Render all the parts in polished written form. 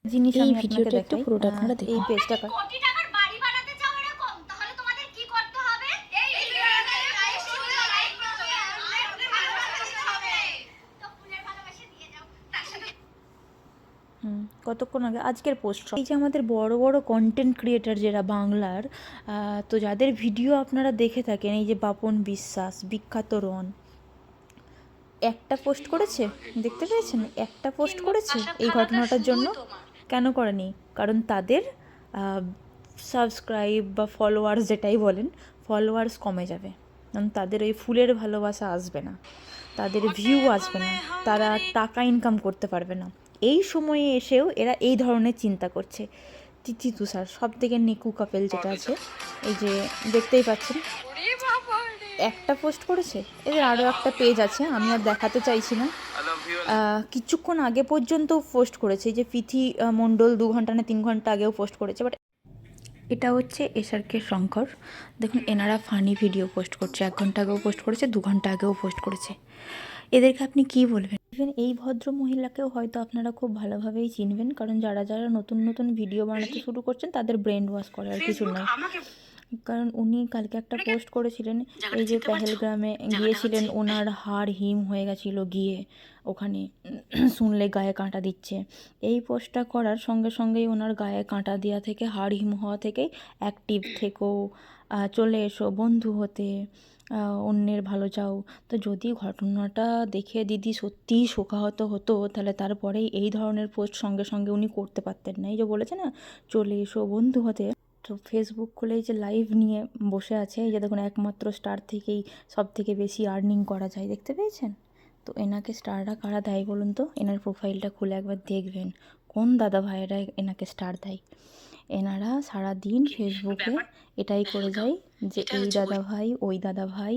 জিনিস এই আমি আপনাকে ভিডিওটা একটু দেখাই। পুরোটা আপনারা এই দেখুন। পেজটা কোটি টাকার বাড়ি বানাতে চাও এরকম, তাহলে তোমাদের কি করতে হবে? এই ভিডিওটাতে লাইক করতে হবে, ভালোবাসতে হবে। তো ফুলের ভালোবাসা দিয়ে যাও, তার সাথে কতক্ষণ আগে আজকের পোস্ট। এই যে আমাদের বড় বড় কন্টেন্ট ক্রিয়েটার যারা বাংলার, তো যাদের ভিডিও আপনারা দেখে থাকেন, এই যে বাপন বিশ্বাস, বিখ্যাত রন, একটা পোস্ট করেছে, দেখতে পেয়েছেন? একটা পোস্ট করেছে এই ঘটনাটার জন্য। কেন করেনি? কারণ তাদের সাবস্ক্রাইব বা ফলোয়ার্স যেটাই বলেন, ফলোয়ার্স কমে যাবে, কারণ তাদের ওই ফুলের ভালোবাসা আসবে না, তাদের ভিউ আসবে না, তারা টাকা ইনকাম করতে পারবে না। এই সময়ে এসেও এরা এই ধরনের চিন্তা করছে। তিথি তুষার সব থেকে নিকু কাপেল যেটা আছে, এই যে দেখতেই পাচ্ছেন, একটা পোস্ট করেছে। এদের আরও একটা পেজ আছে, আমি আর দেখাতে চাইছি না। কিছুক্ষণ আগে পর্যন্ত পোস্ট করেছে, এই যে পিথি মণ্ডল 2 ঘন্টা না 3 ঘন্টা আগেও পোস্ট করেছে। বাট এটা হচ্ছে এসআরকে শঙ্কর। দেখুন এনারা ফানি ভিডিও পোস্ট করছে, 1 ঘন্টা আগেও পোস্ট করেছে, 2 ঘন্টা আগেও পোস্ট করেছে। এদেরকে আপনি কী বলবেন? ইভেন এই ভদ্র মহিলাকেও হয়তো আপনারা খুব ভালোভাবেই চিনবেন, কারণ যারা যারা নতুন নতুন ভিডিও বানাতে শুরু করছেন তাদের ব্রেন ওয়াশ করার কিছু নয়। কারণ উনি কালকে একটা পোস্ট করেছিলেন, এই যে পেহেলগ্রামে গিয়েছিলেন, ওনার হাড় হিম হয়ে গেছিলো গিয়ে ওখানে, শুনলে গায়ে কাঁটা দিচ্ছে। এই পোস্টটা করার সঙ্গে সঙ্গেই ওনার গায়ে কাঁটা দেওয়া থেকে, হাড় হিম হওয়া থেকেই অ্যাক্টিভ থেকেও, চলে এসো বন্ধু হতে, অন্যের ভালো চাও। তো যদি ঘটনাটা দেখে দিদি সত্যিই শোকাহত হতো, তাহলে তারপরেই এই ধরনের পোস্ট সঙ্গে সঙ্গে উনি করতে পারতেন না। এই যে বলেছে না, চলে এসো বন্ধু হতে। তো ফেসবুক খুলে এই যে লাইভ নিয়ে বসে আছে, এই যে দেখুন, একমাত্র স্টার থেকেই সব থেকে বেশি আর্নিং করা যায়, দেখতে পেয়েছেন? তো এনাকে স্টাররা কারা দেয় বলুন তো? এনার প্রোফাইলটা খুলে একবার দেখবেন কোন দাদা ভাইয়েরা এনাকে স্টার দেয়। এনারা সারা দিন ফেসবুকে এটাই করে যায় যে এই দাদা ভাই, ওই দাদা ভাই,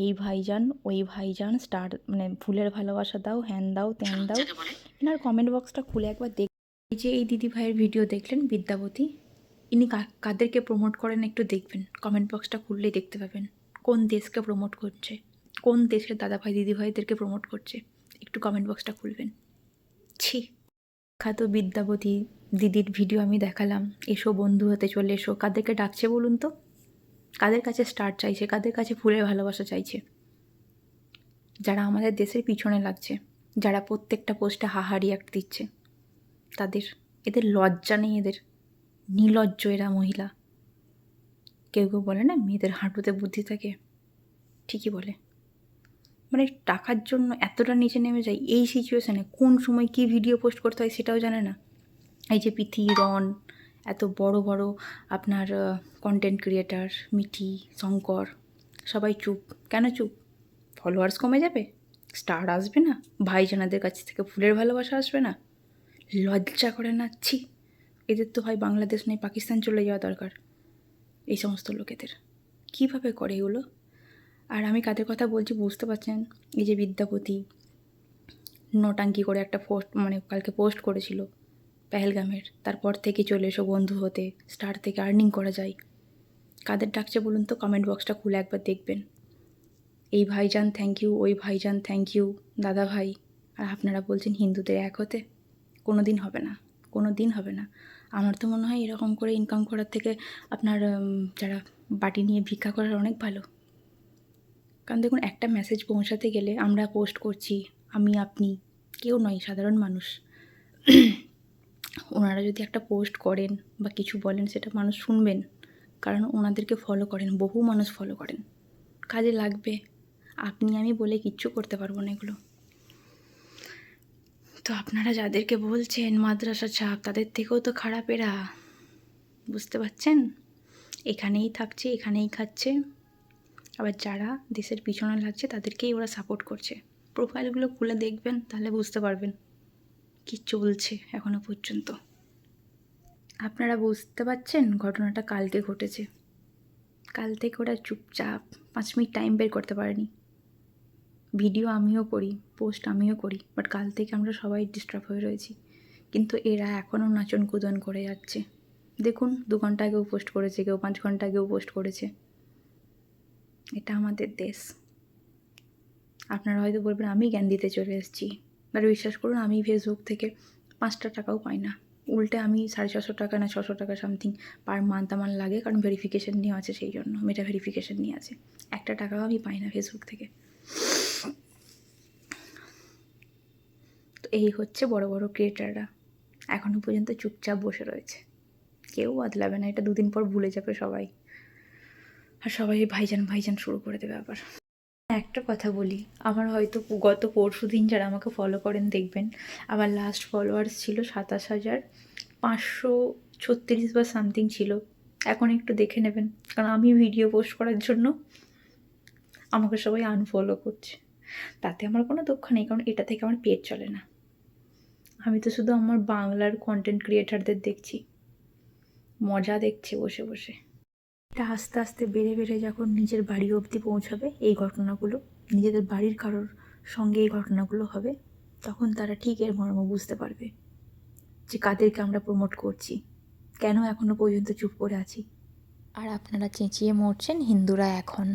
এই ভাইজান, ওই ভাইজান, স্টার মানে ফুলের ভালোবাসা দাও, হ্যান দাও, ত্যান দাও। এনার কমেন্ট বক্সটা খুলে একবার দেখ। এই যে এই দিদি ভাইয়ের ভিডিও দেখলেন, বিদ্যাপতি, ইনি কাদেরকে প্রমোট করেন একটু দেখবেন, কমেন্ট বক্সটা খুললেই দেখতে পাবেন কোন দেশকে প্রমোট করছে, কোন দেশের দাদাভাই দিদিভাইদেরকে প্রমোট করছে। একটু কমেন্ট বক্সটা খুলবেন। ছি! বিখ্যাত বিদ্যাপতি দিদির ভিডিও আমি দেখালাম, এসো বন্ধু হতে, চলে এসো, কাদেরকে ডাকছে বলুন তো? কাদের কাছে স্টার চাইছে, কাদের কাছে ফুলের ভালোবাসা চাইছে? যারা আমাদের দেশের পিছনে লাগছে, যারা প্রত্যেকটা পোস্টে হাহা রিয়াক্ট দিচ্ছে, তাদের। এদের লজ্জা নেই, এদের নির্লজ্জ এরা মহিলা। কেউ কেউ বলে না, মেয়েদের হাঁটুতে বুদ্ধি থাকে, ঠিকই বলে। মানে টাকার জন্য এতটা নিচে নেমে যায়, এই সিচুয়েশানে কোন সময় কী ভিডিও পোস্ট করতে হয় সেটাও জানে না। এই যে পিথি, রন, এত বড় বড় আপনার কন্টেন্ট ক্রিয়েটার, মিঠি, শঙ্কর, সবাই চুপ। কেন চুপ? ফলোয়ার্স কমে যাবে? স্টার আসবে না? ভাইজানাদের কাছ থেকে ফুলের ভালোবাসা আসবে না? লজ্জা করে না? ছি! এদের তো হয় বাংলাদেশ নয় পাকিস্তান চলে যাওয়া দরকার, এই সমস্ত লোকেদের। কীভাবে করে এগুলো? আর আমি কাদের কথা বলছি বুঝতে পারছেন? এই যে বিদ্যাপতি নোটাঙ্কি করে একটা পোস্ট, মানে কালকে পোস্ট করেছিল পেহেলগামের, তারপর থেকে চলে এসো বন্ধু হতে, স্টার থেকে আর্নিং করা যায়। কাদের ডাকছে বলুন তো? কমেন্ট বক্সটা খুলে একবার দেখবেন। এই ভাইজান থ্যাংক ইউ, ওই ভাইজান থ্যাংক ইউ, দাদা ভাই। আর আপনারা বলছেন হিন্দুদের এক হতে? কোনো দিন হবে না, কোনো দিন হবে না। আমার তো মনে হয় এরকম করে ইনকাম করার থেকে আপনার যারা বাটি নিয়ে ভিক্ষা করার অনেক ভালো। কারণ দেখুন, একটা মেসেজ পৌঁছাতে গেলে আমরা পোস্ট করছি, আমি আপনি কেউ নয়, সাধারণ মানুষ। ওনারা যদি একটা পোস্ট করেন বা কিছু বলেন, সেটা মানুষ শুনবেন, কারণ ওনাদেরকে ফলো করেন, বহু মানুষ ফলো করেন, কাজে লাগবে। আপনি আমি বলে কিচ্ছু করতে পারবো না এগুলো। তো আপনারা যাদেরকে বলছেন মাদ্রাসা ছাপ, তাদের থেকেও তো খারাপ এরা, বুঝতে পারছেন? এখানেই থাকছে, এখানেই খাচ্ছে। আবার যারা দেশের পিছনে লাগছে তাদেরকেই ওরা সাপোর্ট করছে। প্রোফাইলগুলো খুলে দেখবেন, তাহলে বুঝতে পারবেন কী চলছে এখনো পর্যন্ত। আপনারা বুঝতে পারছেন ঘটনাটা কালকে ঘটেছে। কাল থেকে ওরা চুপচাপ, 5 মিনিট টাইম বের করতে পারেনি। ভিডিও আমিও করি, পোস্ট আমিও করি, বাট কাল থেকে আমরা সবাই ডিস্টার্ব হয়ে রয়েছি। কিন্তু এরা এখনও নাচন কুদন করে যাচ্ছে। দেখুন, 2 ঘন্টা আগেও পোস্ট করেছে, কেউ 5 ঘন্টা আগেও পোস্ট করেছে। এটা আমাদের দেশ। আপনারা হয়তো বলবেন আমি জ্ঞান দিতে চলে এসেছি, আর বিশ্বাস করুন, আমি ফেসবুক থেকে 5টা টাকাও পাই না। উল্টে আমি 650 টাকা না 600 টাকা সামথিং পার মান্থ আমার লাগে, কারণ ভেরিফিকেশান নেওয়া আছে, সেই জন্য মেটা ভেরিফিকেশান নিয়ে আছে। একটা টাকাও আমি পাই না ফেসবুক থেকে। তো এই হচ্ছে বড় বড় ক্রিয়েটাররা, এখনও পর্যন্ত চুপচাপ বসে রয়েছে, কেউ বদলাবে না, এটা 2 দিন পর ভুলে যাবে সবাই, আর সবাই ভাইজান ভাইজান শুরু করে দেবে আবার। একটা কথা বলি, আমার হয়তো গত পরশু দিন যারা আমাকে ফলো করেন দেখবেন আমার লাস্ট ফলোয়ার্স ছিল 27,536 বা সামথিং ছিল। এখন একটু দেখে নেবেন, কারণ আমি ভিডিও পোস্ট করার জন্য আমাকে সবাই আনফলো করছে। তাতে আমার কোনো দুঃখ নেই, কারণ এটা থেকে আমার পেট চলে না। আমি তো শুধু আমার বাংলার কন্টেন্ট ক্রিয়েটারদের দেখছি, মজা দেখছি বসে বসে। এটা আস্তে আস্তে বেড়ে বেড়ে যখন নিজের বাড়ি অবধি পৌঁছাবে এই ঘটনাগুলো, নিজেদের বাড়ির কারোর সঙ্গে এই ঘটনাগুলো হবে, তখন তারা ঠিক এর মর্ম বুঝতে পারবে যে কাদেরকে আমরা প্রমোট করছি, কেন এখনো পর্যন্ত চুপ করে আছি। আর আপনারা চেঁচিয়ে মরছেন হিন্দুরা এখন।